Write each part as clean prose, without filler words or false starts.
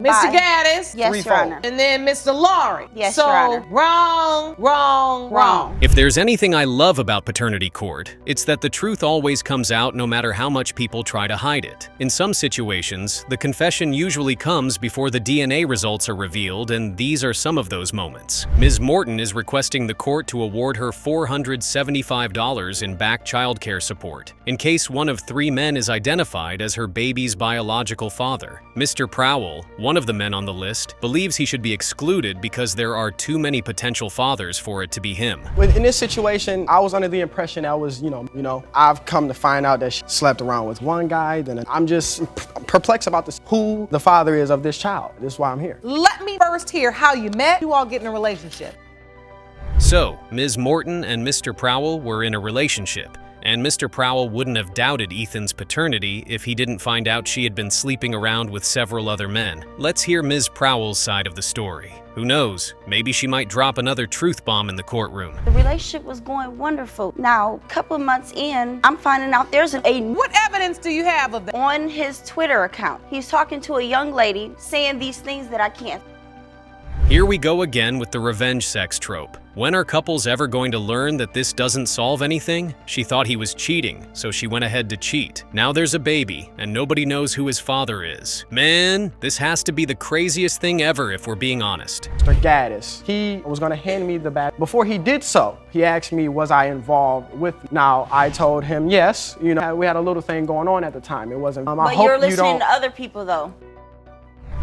Mr. Gaddis. Yes, Your Honor. And then Mr. Laurie. Yes, so, Your Honor. Wrong. If there's anything I love about paternity court, it's that the truth always comes out no matter how much people try to hide it. In some situations, the confession usually comes before the DNA results are revealed, and these are some of those moments. Ms. Morton is requesting the court to award her $475 in back childcare support, in case one of 3 men is identified as her baby's biological father. Mr. Prowell, one of the men on the list, believes he should be excluded because there are too many potential fathers for it to be him. In this situation, I was under the impression that was, I've come to find out that she slept around with one guy, then I'm just perplexed about this, who the father is of this child. This is why I'm here. Let me first hear how you met. You all get in a relationship. So, Ms. Morton and Mr. Prowell were in a relationship, and Mr. Prowell wouldn't have doubted Ethan's paternity if he didn't find out she had been sleeping around with several other men. Let's hear Ms. Prowell's side of the story. Who knows, maybe she might drop another truth bomb in the courtroom. The relationship was going wonderful. Now, a couple of months in, I'm finding out there's What evidence do you have of that? on his Twitter account. He's talking to a young lady saying these things that I can't. Here we go again with the revenge sex trope. When are couples ever going to learn that this doesn't solve anything? She thought he was cheating, so she went ahead to cheat. Now there's a baby, and nobody knows who his father is. Man, this has to be the craziest thing ever if we're being honest. Mr. Gaddis, he was gonna hand me the bag. Before he did so, he asked me, was I involved with? Now, I told him yes. We had a little thing going on at the time. It wasn't, But you're listening to other people though.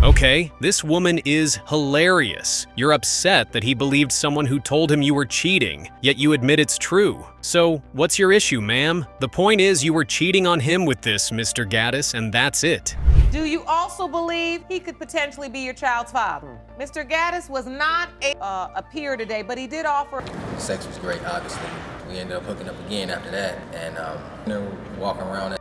Okay, this woman is hilarious. You're upset that he believed someone who told him you were cheating, yet you admit it's true. So, what's your issue, ma'am? The point is you were cheating on him with this, Mr. Gaddis, and that's it. Do you also believe he could potentially be your child's father? Mr. Gaddis was not a peer today, but he did offer. Sex was great, obviously. We ended up hooking up again after that, and walking around.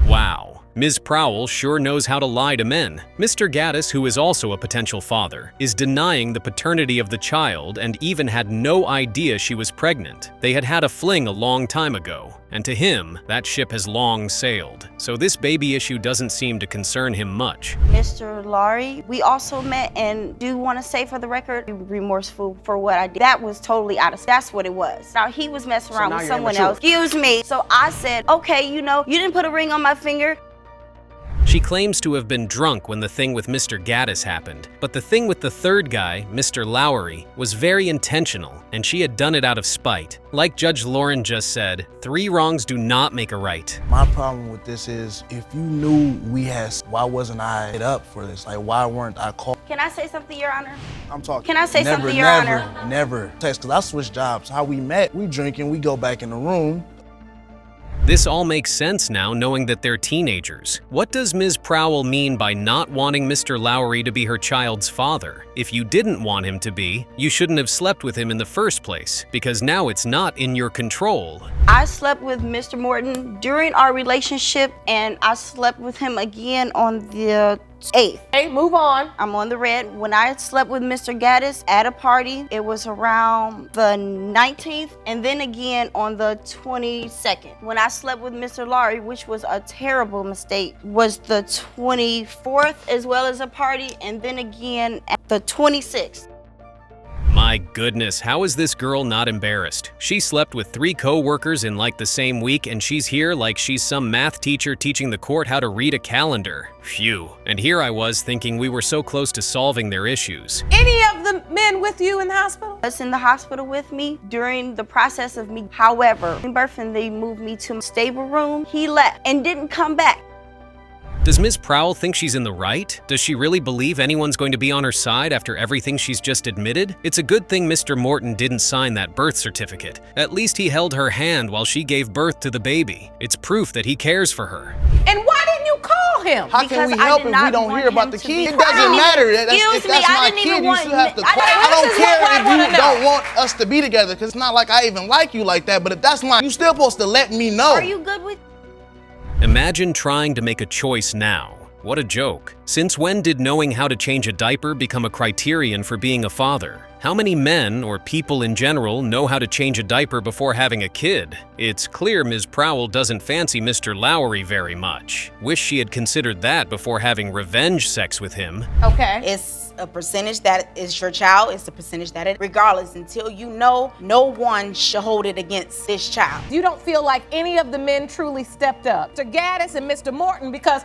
Wow. Ms. Prowell sure knows how to lie to men. Mr. Gaddis, who is also a potential father, is denying the paternity of the child and even had no idea she was pregnant. They had had a fling a long time ago, and to him, that ship has long sailed. So this baby issue doesn't seem to concern him much. Mr. Laurie, we also met, and do want to say for the record, remorseful for what I did. That was totally that's what it was. Now he was messing around with someone else. Excuse me. So I said, okay, you didn't put a ring on my finger. She claims to have been drunk when the thing with Mr. Gaddis happened, but the thing with the third guy, Mr. Lowry, was very intentional, and she had done it out of spite. Like Judge Lauren just said, 3 wrongs do not make a right. My problem with this is, if you knew why wasn't I hit up for this? Like, why weren't I called? Can I say something, Your Honor? I'm talking. Can I say something, Your Honor? Never. Text, because I switched jobs. How we met, we drinking, we go back in the room. This all makes sense now, knowing that they're teenagers. What does Ms. Prowell mean by not wanting Mr. Lowry to be her child's father? If you didn't want him to be, you shouldn't have slept with him in the first place, because now it's not in your control. I slept with Mr. Morton during our relationship, and I slept with him again on the 8th. Hey, move on. I'm on the red. When I slept with Mr. Gaddis at a party, it was around the 19th, and then again on the 22nd. When I slept with Mr. Laurie, which was a terrible mistake, was the 24th as well as a party, and then again at the 26th. My goodness, how is this girl not embarrassed? She slept with 3 co-workers in like the same week, and she's here like she's some math teacher teaching the court how to read a calendar. Phew. And here I was thinking we were so close to solving their issues. Any of the men with you in the hospital? Was in the hospital with me during the process of me. However, in birth, and they moved me to a stable room. He left and didn't come back. Does Ms. Prowell think she's in the right? Does she really believe anyone's going to be on her side after everything she's just admitted? It's a good thing Mr. Morton didn't sign that birth certificate. At least he held her hand while she gave birth to the baby. It's proof that he cares for her. And why didn't you call him? How can we help if we don't hear about the kid? It doesn't matter. If that's my kid, you still have to call. I don't care if you don't want us to be together, because it's not like I even like you like that, but if that's you still supposed to let me know. Are you good with? Imagine trying to make a choice now. What a joke. Since when did knowing how to change a diaper become a criterion for being a father? How many men, or people in general, know how to change a diaper before having a kid? It's clear Ms. Prowell doesn't fancy Mr. Lowry very much. Wish she had considered that before having revenge sex with him. Okay. It's a percentage that is your child. It's a percentage that it, regardless, until you know, no one should hold it against this child. You don't feel like any of the men truly stepped up. Mr. Gaddis and Mr. Morton, because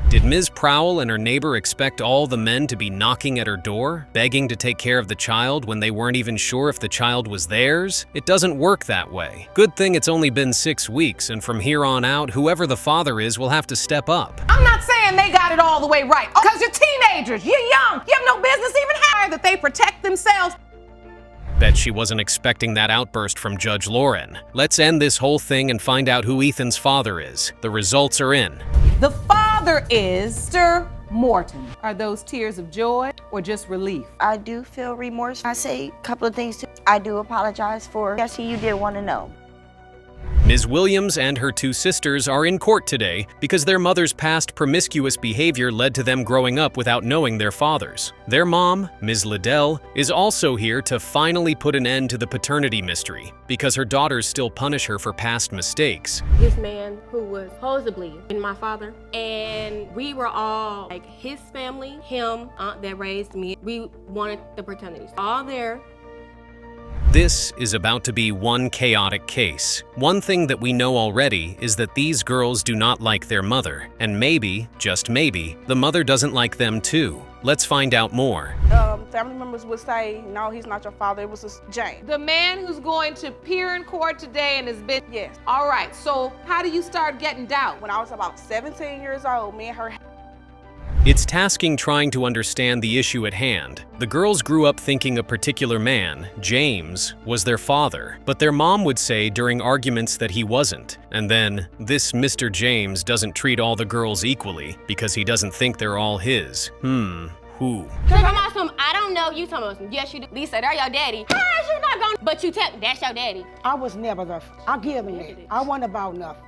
Did Ms. Prowell and her neighbor expect all the men to be knocking at her door, begging to take care of the child when they weren't even sure if the child was theirs? It doesn't work that way. Good thing it's only been 6 weeks, and from here on out, whoever the father is will have to step up. I'm not saying they got it all the way right, because you're teenagers, you're young, you have no business even having that they protect themselves. Bet she wasn't expecting that outburst from Judge Lauren. Let's end this whole thing and find out who Ethan's father is. The results are in. The father is Mr. Morton. Are those tears of joy or just relief? I do feel remorse. I say a couple of things too. I do apologize for guessing you did want to know. Ms. Williams and her 2 sisters are in court today because their mother's past promiscuous behavior led to them growing up without knowing their fathers. Their mom, Ms. Liddell, is also here to finally put an end to the paternity mystery because her daughters still punish her for past mistakes. This man who was supposedly my father, and we were all like his family, him, aunt that raised me. We wanted the paternity. All there. This is about to be one chaotic case. One thing that we know already is that these girls do not like their mother, and maybe, just maybe, the mother doesn't like them too. Let's find out more. Family members would say, no, he's not your father, it was just James. The man who's going to appear in court today and has been... Yes. All right, so how do you start getting doubt? When I was about 17 years old, me and her... It's tasking trying to understand the issue at hand. The girls grew up thinking a particular man, James, was their father, but their mom would say during arguments that he wasn't. And then, this Mr. James doesn't treat all the girls equally because he doesn't think they're all his. Who? Talking about some, I don't know, you talking about some, yes you do. Lisa, they're your daddy. How is you not gonna, but you tell, that's your daddy. I was never there. I'll give him that. I wasn't about nothing.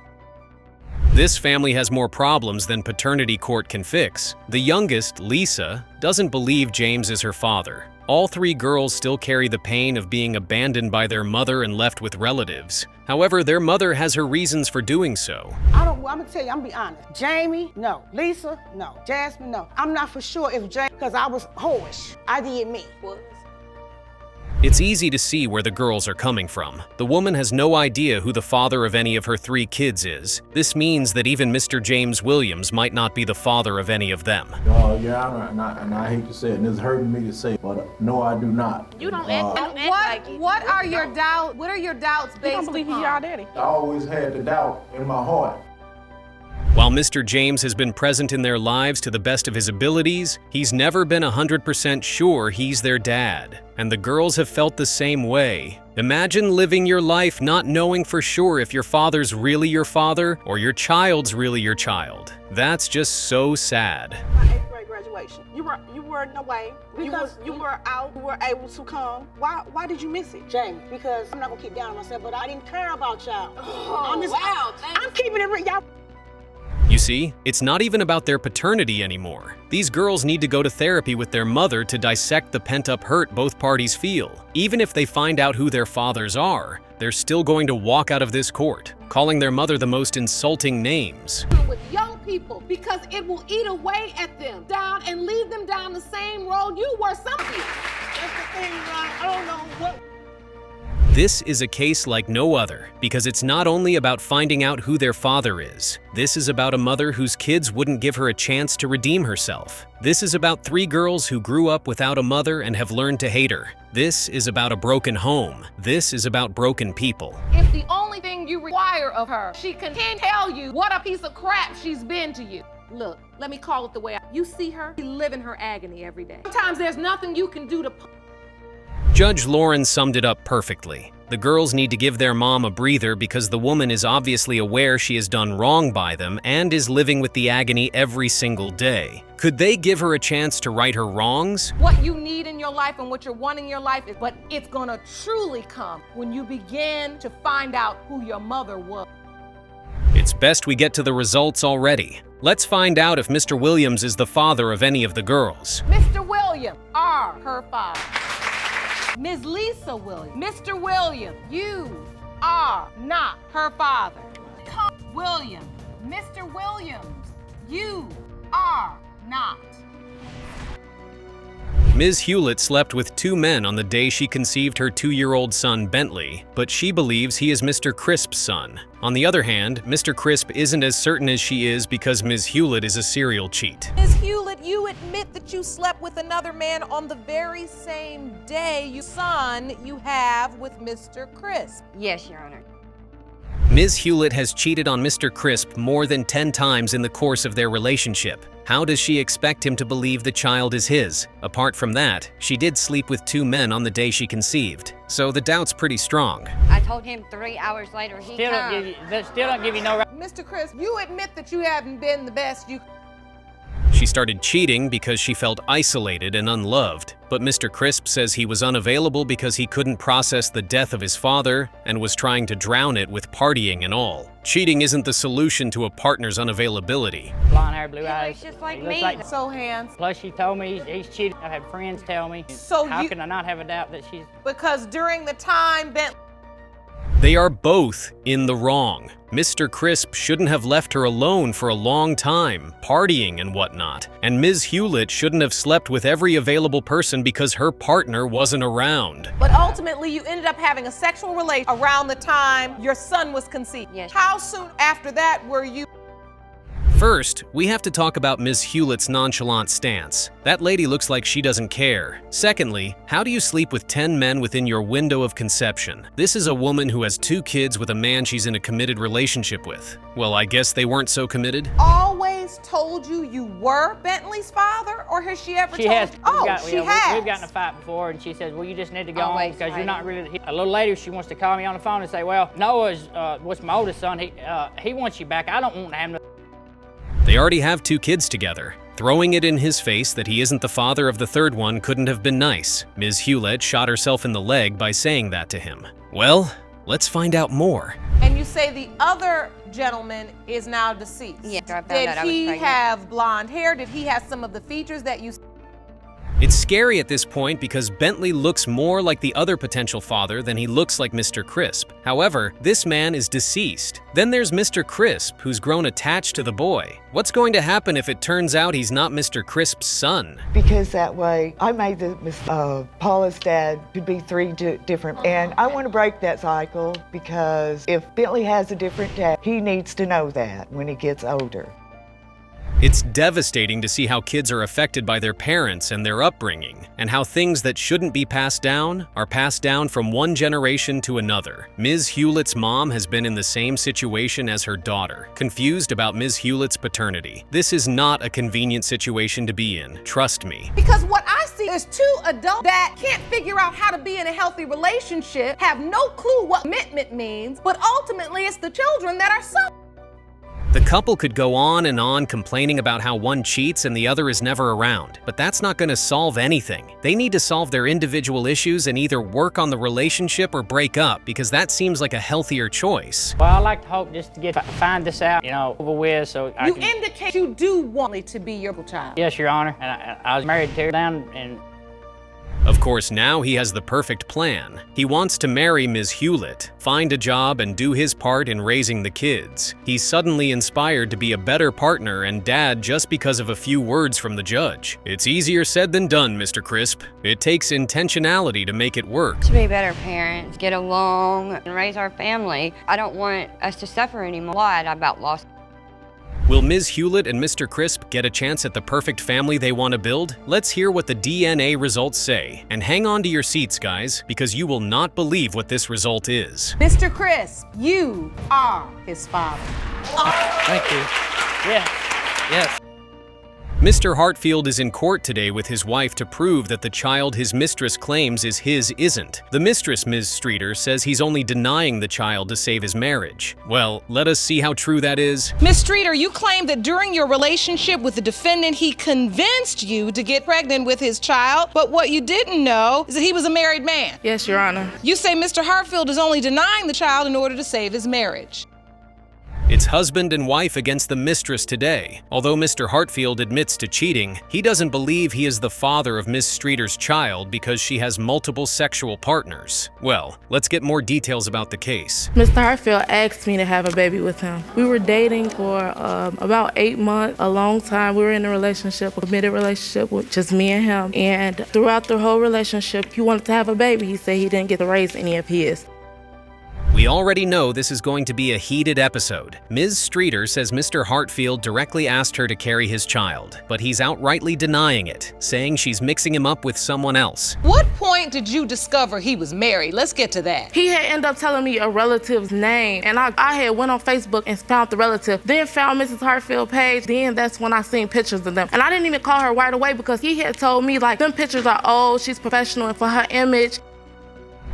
This family has more problems than paternity court can fix. The youngest, Lisa, doesn't believe James is her father. All 3 girls still carry the pain of being abandoned by their mother and left with relatives. However, their mother has her reasons for doing so. I'm gonna tell you, I'm gonna be honest. Jamie, no. Lisa, no. Jasmine, no. I'm not for sure if Jamie, because I was whorish. I did me. It's easy to see where the girls are coming from. The woman has no idea who the father of any of her 3 kids is. This means that even Mr. James Williams might not be the father of any of them. Yeah, and I hate to say it, and it's hurting me to say it, but no, I do not. You don't act like it. What are your doubts? What are your doubts based You don't believe he's your daddy. I always had the doubt in my heart. While Mr. James has been present in their lives to the best of his abilities, he's never been 100% sure he's their dad. And the girls have felt the same way. Imagine living your life not knowing for sure if your father's really your father or your child's really your child. That's just so sad. My 8th grade graduation. You weren't away. Because you were out. You were able to come. Why did you miss it? Jamie, because I'm not gonna keep down on myself, but I didn't care about y'all. Wow, I'm keeping it real, y'all. You see, it's not even about their paternity anymore. These girls need to go to therapy with their mother to dissect the pent-up hurt both parties feel. Even if they find out who their fathers are, they're still going to walk out of this court, calling their mother the most insulting names. With young people, because it will eat away at them down and lead them down the same road you were something. That's the thing, Ron. I don't know what. This is a case like no other because it's not only about finding out who their father is. This is about a mother whose kids wouldn't give her a chance to redeem herself. This is about 3 girls who grew up without a mother and have learned to hate her. This is about a broken home. This is about broken people. If the only thing you require of her, she can tell you what a piece of crap she's been to you. Look, let me call it the way you see her. She living her agony every day. Sometimes there's nothing you can do to... Judge Lauren summed it up perfectly. The girls need to give their mom a breather because the woman is obviously aware she has done wrong by them and is living with the agony every single day. Could they give her a chance to right her wrongs? What you need in your life and what you're wanting in your life is, but it's gonna truly come when you begin to find out who your mother was. It's best we get to the results already. Let's find out if Mr. Williams is the father of any of the girls. Mr. Williams are her father. Ms. Lisa Williams. Mr. Williams, you are not her father. Williams. Mr. Williams, you are not. Ms. Hulet slept with 2 men on the day she conceived her 2-year-old son, Bentley, but she believes he is Mr. Crisp's son. On the other hand, Mr. Crisp isn't as certain as she is because Ms. Hulet is a serial cheat. Ms. Hulet, you admit that you slept with another man on the very same day you have with Mr. Crisp. Yes, Your Honor. Ms. Hulet has cheated on Mr. Crisp more than 10 times in the course of their relationship. How does she expect him to believe the child is his? Apart from that, she did sleep with 2 men on the day she conceived, so the doubt's pretty strong. I told him 3 hours later he Still don't give you no right. Mr. Crisp, you admit that you haven't been the best you. She started cheating because she felt isolated and unloved, but Mr. Crisp says he was unavailable because he couldn't process the death of his father and was trying to drown it with partying and all. Cheating isn't the solution to a partner's unavailability. Blonde hair, blue He eyes. looks just like He looks me. So hands. Plus, she told me he's cheated. I've had friends tell me. So how can I not have a doubt that she's... Because during the time Bentley. They are both in the wrong. Mr. Crisp shouldn't have left her alone for a long time, partying and whatnot. And Ms. Hulet shouldn't have slept with every available person because her partner wasn't around. But ultimately, you ended up having a sexual relation around the time your son was conceived. Yes. How soon after that were you? First, we have to talk about Ms. Hulet's nonchalant stance. That lady looks like she doesn't care. Secondly, how do you sleep with 10 men within your window of conception? This is a woman who has 2 kids with a man she's in a committed relationship with. Well, I guess they weren't so committed? Always told you were Bentley's father, or has she ever told you? Oh, she has. We've gotten a fight before, and she says, well, you just need to go Always on because right. you're not really... A little later, she wants to call me on the phone and say, well, Noah's, what's my oldest son, he wants you back. I don't want to have no... They already have 2 kids together. Throwing it in his face that he isn't the father of the 3rd one couldn't have been nice. Ms. Hulet shot herself in the leg by saying that to him. Well, let's find out more. And you say the other gentleman is now deceased. Yes, I found Did out I was he pregnant. have blonde hair? Did he have some of the features that you... It's scary at this point because Bentley looks more like the other potential father than he looks like Mr. Crisp. However, this man is deceased. Then there's Mr. Crisp, who's grown attached to the boy. What's going to happen if it turns out he's not Mr. Crisp's son? Because that way, I made Paula's dad to be 3 different, and I want to break that cycle because if Bentley has a different dad, he needs to know that when he gets older. It's devastating to see how kids are affected by their parents and their upbringing, and how things that shouldn't be passed down are passed down from one generation to another. Ms. Hulet's mom has been in the same situation as her daughter, confused about Ms. Hulet's paternity. This is not a convenient situation to be in, trust me. Because what I see is 2 adults that can't figure out how to be in a healthy relationship, have no clue what commitment means, but ultimately it's the children that are suffering. The couple could go on and on complaining about how one cheats and the other is never around, but that's not going to solve anything. They need to solve their individual issues and either work on the relationship or break up, because that seems like a healthier choice. Well, I like to hope just to find this out, over with so I You can... indicate you do want me to be your child. Yes, Your Honor. And I was married to her down and... Of course, now he has the perfect plan. He wants to marry Ms. Hulet, find a job, and do his part in raising the kids. He's suddenly inspired to be a better partner and dad just because of a few words from the judge. It's easier said than done, Mr. Crisp. It takes intentionality to make it work. To be better parents, get along, and raise our family. I don't want us to suffer anymore. I about lost. Will Ms. Hulet and Mr. Crisp get a chance at the perfect family they want to build? Let's hear what the DNA results say. And hang on to your seats, guys, because you will not believe what this result is. Mr. Crisp, you are his father. Thank you. Yes. Yes. Mr. Hartfield is in court today with his wife to prove that the child his mistress claims is his isn't. The mistress, Ms. Streeter, says he's only denying the child to save his marriage. Well, let us see how true that is. Ms. Streeter, you claim that during your relationship with the defendant, he convinced you to get pregnant with his child, but what you didn't know is that he was a married man. Yes, Your Honor. You say Mr. Hartfield is only denying the child in order to save his marriage. It's husband and wife against the mistress today. Although Mr. Hartfield admits to cheating, he doesn't believe he is the father of Ms. Streeter's child because she has multiple sexual partners. Well, let's get more details about the case. Mr. Hartfield asked me to have a baby with him. We were dating for about 8 months, a long time. We were in a relationship, a committed relationship with just me and him. And throughout the whole relationship, he wanted to have a baby. He said he didn't get to raise any of his. We already know this is going to be a heated episode. Ms. Streeter says Mr. Hartfield directly asked her to carry his child, but he's outrightly denying it, saying she's mixing him up with someone else. What point did you discover he was married? Let's get to that. He had ended up telling me a relative's name, and I had went on Facebook and found the relative, then found Mrs. Hartfield's page, then that's when I seen pictures of them. And I didn't even call her right away because he had told me, like, them pictures are old, she's professional, and for her image.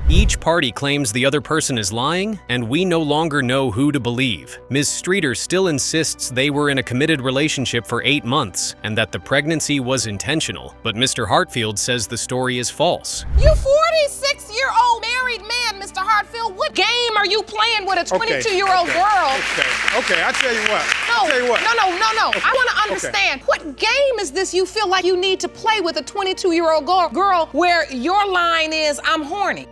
Each party claims the other person is lying, and we no longer know who to believe. Ms. Streeter still insists they were in a committed relationship for 8 months and that the pregnancy was intentional, but Mr. Hartfield says the story is false. You 46-year-old married man, Mr. Hartfield. What game are you playing with a 22-year-old girl? Okay, I tell you what. No. I want to understand. What game is this you feel like you need to play with a 22-year-old girl where your line is, I'm horny?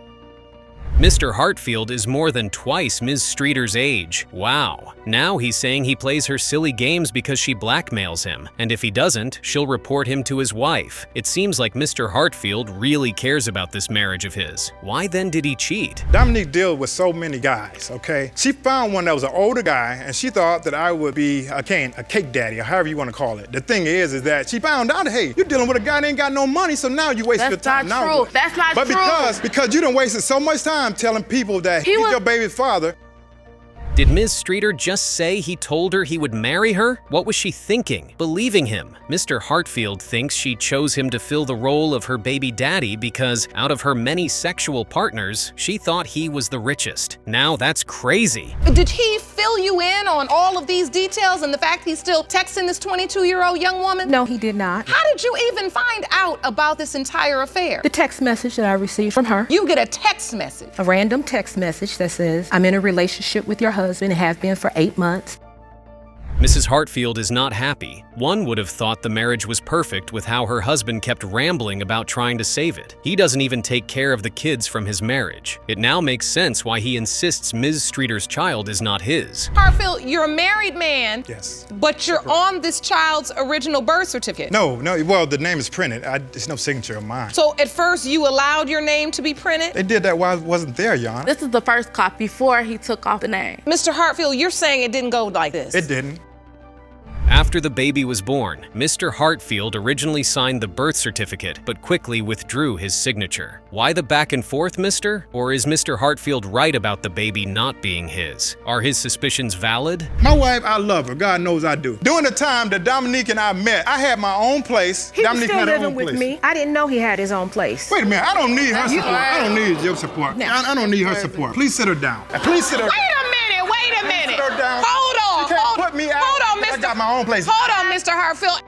Mr. Hartfield is more than twice Ms. Streeter's age. Wow. Now he's saying he plays her silly games because she blackmails him, and if he doesn't, she'll report him to his wife. It seems like Mr. Hartfield really cares about this marriage of his. Why then did he cheat? Dominique deals with so many guys, okay? She found one that was an older guy, and she thought that I would be a cake daddy, or however you want to call it. The thing is that she found out, hey, you're dealing with a guy that ain't got no money, so now you wasted your time. That's not true. That's not true. But because you done wasted so much time telling people that he's your baby's father. Did Ms. Streeter just say he told her he would marry her? What was she thinking? Believing him? Mr. Hartfield thinks she chose him to fill the role of her baby daddy because out of her many sexual partners, she thought he was the richest. Now that's crazy. Did he fill you in on all of these details and the fact he's still texting this 22-year-old young woman? No, he did not. How did you even find out about this entire affair? The text message that I received from her. You get a text message? A random text message that says, I'm in a relationship with your husband and have been for 8 months. Mrs. Hartfield is not happy. One would have thought the marriage was perfect with how her husband kept rambling about trying to save it. He doesn't even take care of the kids from his marriage. It now makes sense why he insists Ms. Streeter's child is not his. Hartfield, you're a married man. Yes. But you're on this child's original birth certificate. No, well, the name is printed. There's no signature of mine. So at first you allowed your name to be printed? They did that while I wasn't there, Your Honor. This is the first copy before he took off the name. Mr. Hartfield, you're saying it didn't go like this? It didn't. After the baby was born, Mr. Hartfield originally signed the birth certificate, but quickly withdrew his signature. Why the back and forth, mister? Or is Mr. Hartfield right about the baby not being his? Are his suspicions valid? My wife, I love her. God knows I do. During the time that Dominique and I met, I had my own place. He Dominique was still had her living own with place. me. I didn't know he had his own place. Wait a minute, I don't need her support. I don't need your support. No. I don't need her support. Please sit her down. Please sit her down. Wait a minute. Sit her down. Hold on. You can't put me out. Hold on, Mr. I got my own place. Hold on, Mr. Hartfield.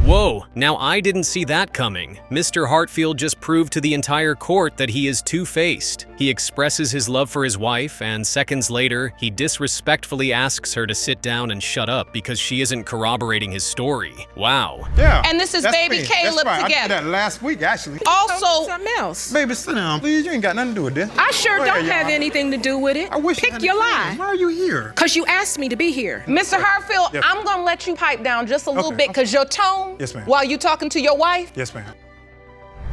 Whoa, now I didn't see that coming. Mr. Hartfield just proved to the entire court that he is two-faced. He expresses his love for his wife, and seconds later, he disrespectfully asks her to sit down and shut up because she isn't corroborating his story. Wow. Yeah. And this is that's baby me. Caleb that's together. I did that last week, actually. Also, something else. Baby, sit down, please. You ain't got nothing to do with this. I sure Go don't ahead, have y'all. anything to do with it. I wish you Pick had your the lie. thing. Why are you here? Because you asked me to be here. Mr. Hartfield, Yes. I'm gonna let you pipe down just a little Okay. bit because your tone, Yes, ma'am. while you talking to your wife, Yes, ma'am.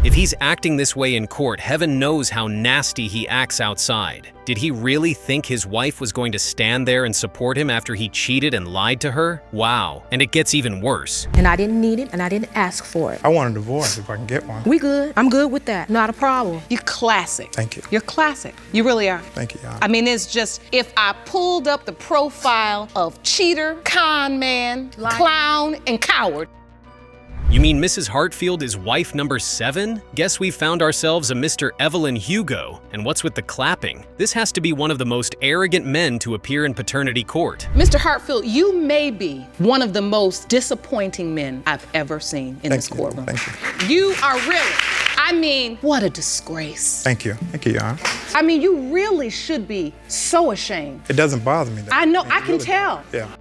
If he's acting this way in court, heaven knows how nasty he acts outside. Did he really think his wife was going to stand there and support him after he cheated and lied to her? Wow. And it gets even worse. And I didn't need it, and I didn't ask for it. I want a divorce if I can get one. We good. I'm good with that. Not a problem. you're classic. Thank you. You're classic. You really are. Thank you, Your Honor. I mean, it's just, if I pulled up the profile of cheater, con man, clown, and coward. You mean Mrs. Hartfield is wife number 7? Guess we found ourselves a Mr. Evelyn Hugo. And what's with the clapping? This has to be one of the most arrogant men to appear in paternity court. Mr. Hartfield, you may be one of the most disappointing men I've ever seen in this courtroom. Thank you. You are really, I mean, what a disgrace. Thank you. Thank you, Your Honor. I mean, you really should be so ashamed. It doesn't bother me. I know, I can tell. Yeah.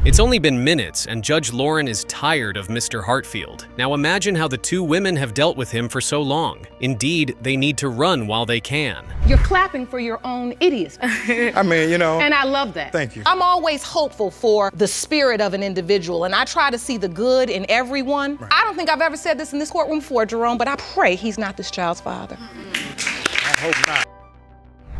It's only been minutes, and Judge Lauren is tired of Mr. Hartfield. Now imagine how the two women have dealt with him for so long. Indeed, they need to run while they can. You're clapping for your own idiocy. I mean, you know. And I love that. Thank you. I'm always hopeful for the spirit of an individual, and I try to see the good in everyone. Right. I don't think I've ever said this in this courtroom before, Jerome, but I pray he's not this child's father. I hope not.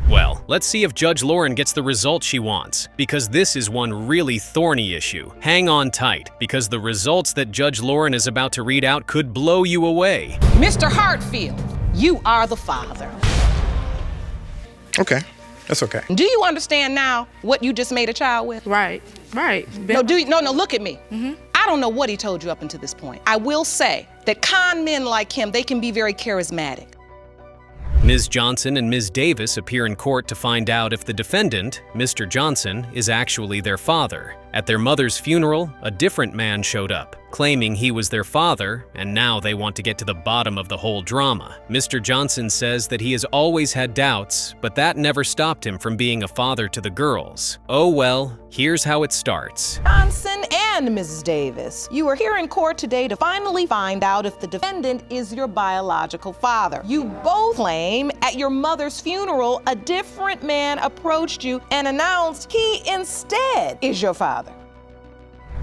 Well, let's see if Judge Lauren gets the result she wants, because this is one really thorny issue. Hang on tight, because the results that Judge Lauren is about to read out could blow you away. Mr. Hartfield, you are the father. Okay, that's okay. Do you understand now what you just made a child with? Right. No, look at me. I don't know what he told you up until this point. I will say that con men like him, they can be very charismatic. Ms. Johnson and Ms. Davis appear in court to find out if the defendant, Mr. Johnson, is actually their father. At their mother's funeral, a different man showed up, claiming he was their father, and now they want to get to the bottom of the whole drama. Mr. Johnson says that he has always had doubts, but that never stopped him from being a father to the girls. Oh well, here's how it starts. Johnson and Mrs. Davis, you are here in court today to finally find out if the defendant is your biological father. You both claim at your mother's funeral, a different man approached you and announced he instead is your father.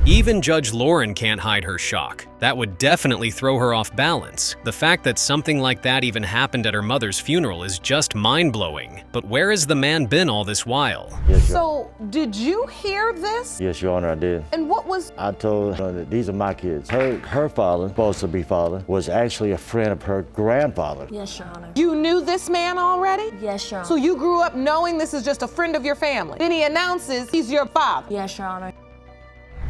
Even Judge Lauren can't hide her shock. That would definitely throw her off balance. The fact that something like that even happened at her mother's funeral is just mind-blowing. But where has the man been all this while? Yes, So, did you hear this? Yes, Your Honor, I did. And what was... I told her that these are my kids. Her father, supposed to be father, was actually a friend of her grandfather. Yes, Your Honor. You knew this man already? Yes, Your Honor. So you grew up knowing this is just a friend of your family. Then he announces he's your father. Yes, Your Honor.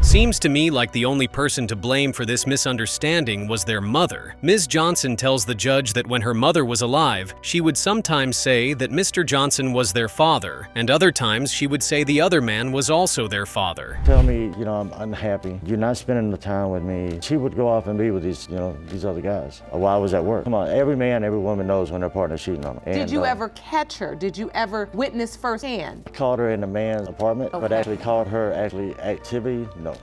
Seems to me like the only person to blame for this misunderstanding was their mother. Ms. Johnson tells the judge that when her mother was alive, she would sometimes say that Mr. Johnson was their father, and other times she would say the other man was also their father. Tell me, I'm unhappy. You're not spending the time with me. She would go off and be with these other guys while I was at work. Come on, every man, every woman knows when their partner's cheating on them. Did you ever catch her? Did you ever witness firsthand? I caught her in the man's apartment, but actually caught her activity, no.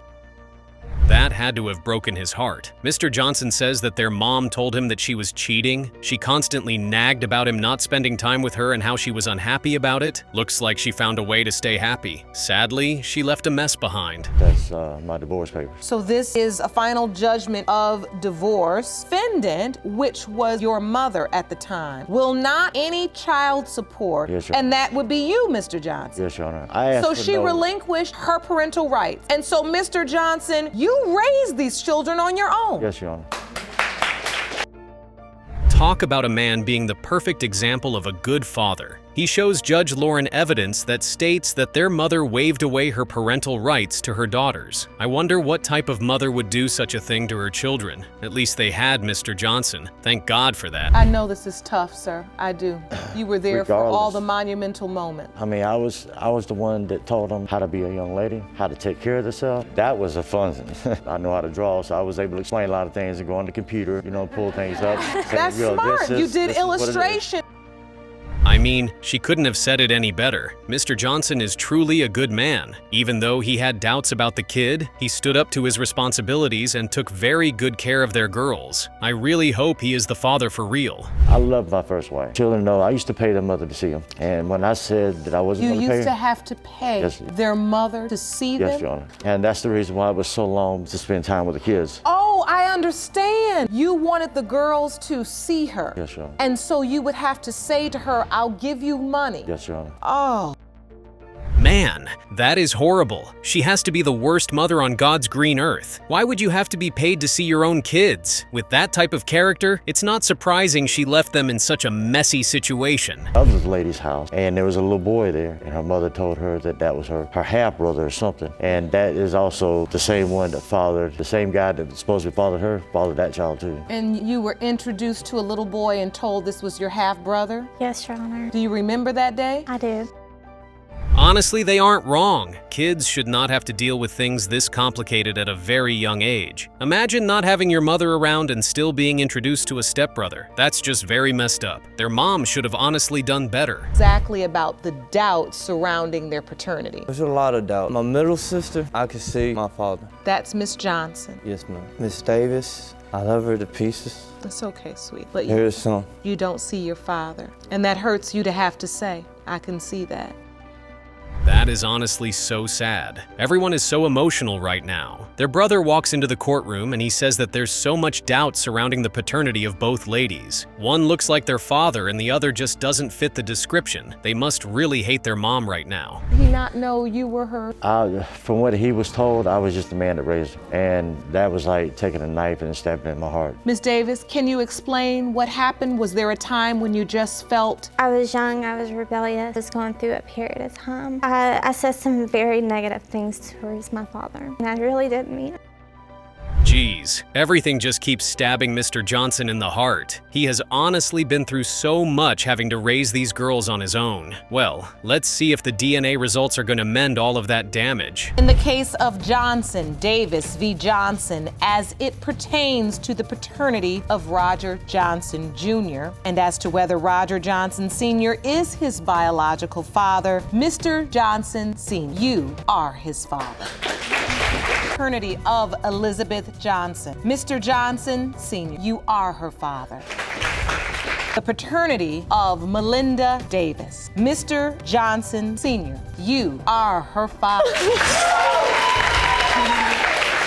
That had to have broken his heart. Mr. Johnson says that their mom told him that she was cheating. She constantly nagged about him not spending time with her and how she was unhappy about it. Looks like she found a way to stay happy. Sadly, she left a mess behind. That's my divorce papers. So this is a final judgment of divorce. Defendant, which was your mother at the time, will not any child support. Yes, Your Honor. And that would be you, Mr. Johnson. Yes, Your Honor. I asked So she relinquished her parental rights. And so, Mr. Johnson, you raised these children on your own. Yes, Your Honor. Talk about a man being the perfect example of a good father. He shows Judge Lauren evidence that states that their mother waved away her parental rights to her daughters. I wonder what type of mother would do such a thing to her children. At least they had Mr. Johnson. Thank God for that. I know this is tough, sir. I do. You were there for all the monumental moments. I mean, I was the one that taught them how to be a young lady, how to take care of themselves. That was a fun thing. I know how to draw, so I was able to explain a lot of things and go on the computer, pull things up. That's smart. You did illustration. I mean, she couldn't have said it any better. Mr. Johnson is truly a good man. Even though he had doubts about the kid, he stood up to his responsibilities and took very good care of their girls. I really hope he is the father for real. I love my first wife. Children know I used to pay their mother to see them. And when I said that I wasn't going to pay You used to have to pay their mother to see them? Yes, Your Honor. And that's the reason why it was so long to spend time with the kids. Oh, I understand. You wanted the girls to see her. Yes, Your Honor. And so you would have to say to her, I'll give you money. Yes, Your Honor. Oh. Man, that is horrible. She has to be the worst mother on God's green earth. Why would you have to be paid to see your own kids? With that type of character, it's not surprising she left them in such a messy situation. I was at the lady's house, and there was a little boy there, and her mother told her that that was her half-brother or something. And that is also the same one that fathered, the same guy that supposedly fathered her, fathered that child too. And you were introduced to a little boy and told this was your half-brother? Yes, Your Honor. Do you remember that day? I do. Honestly, they aren't wrong. Kids should not have to deal with things this complicated at a very young age. Imagine not having your mother around and still being introduced to a stepbrother. That's just very messed up. Their mom should have honestly done better. Exactly about the doubt surrounding their paternity. There's a lot of doubt. My middle sister, I can see my father. That's Miss Johnson. Yes, ma'am. Miss Davis, I love her to pieces. It's okay, sweet. But Here's some. you don't see your father. And that hurts you to have to say. I can see that. That is honestly so sad. Everyone is so emotional right now. Their brother walks into the courtroom and he says that there's so much doubt surrounding the paternity of both ladies. One looks like their father and the other just doesn't fit the description. They must really hate their mom right now. Did he not know you were her? From what he was told, I was just the man that raised her. And that was like taking a knife and stabbing it in my heart. Miss Davis, can you explain what happened? Was there a time when you just felt? I was young, I was rebellious, just going through a period of time. I said some very negative things towards my father, and I really didn't mean it. Geez, everything just keeps stabbing Mr. Johnson in the heart. He has honestly been through so much having to raise these girls on his own. Well, let's see if the DNA results are going to mend all of that damage. In the case of Johnson, Davis v. Johnson, as it pertains to the paternity of Roger Johnson Jr., and as to whether Roger Johnson Sr. is his biological father, Mr. Johnson Sr., you are his father. Paternity of Elizabeth Johnson. Mr. Johnson Sr., you are her father. The paternity of Melinda Davis. Mr. Johnson Sr., you are her father.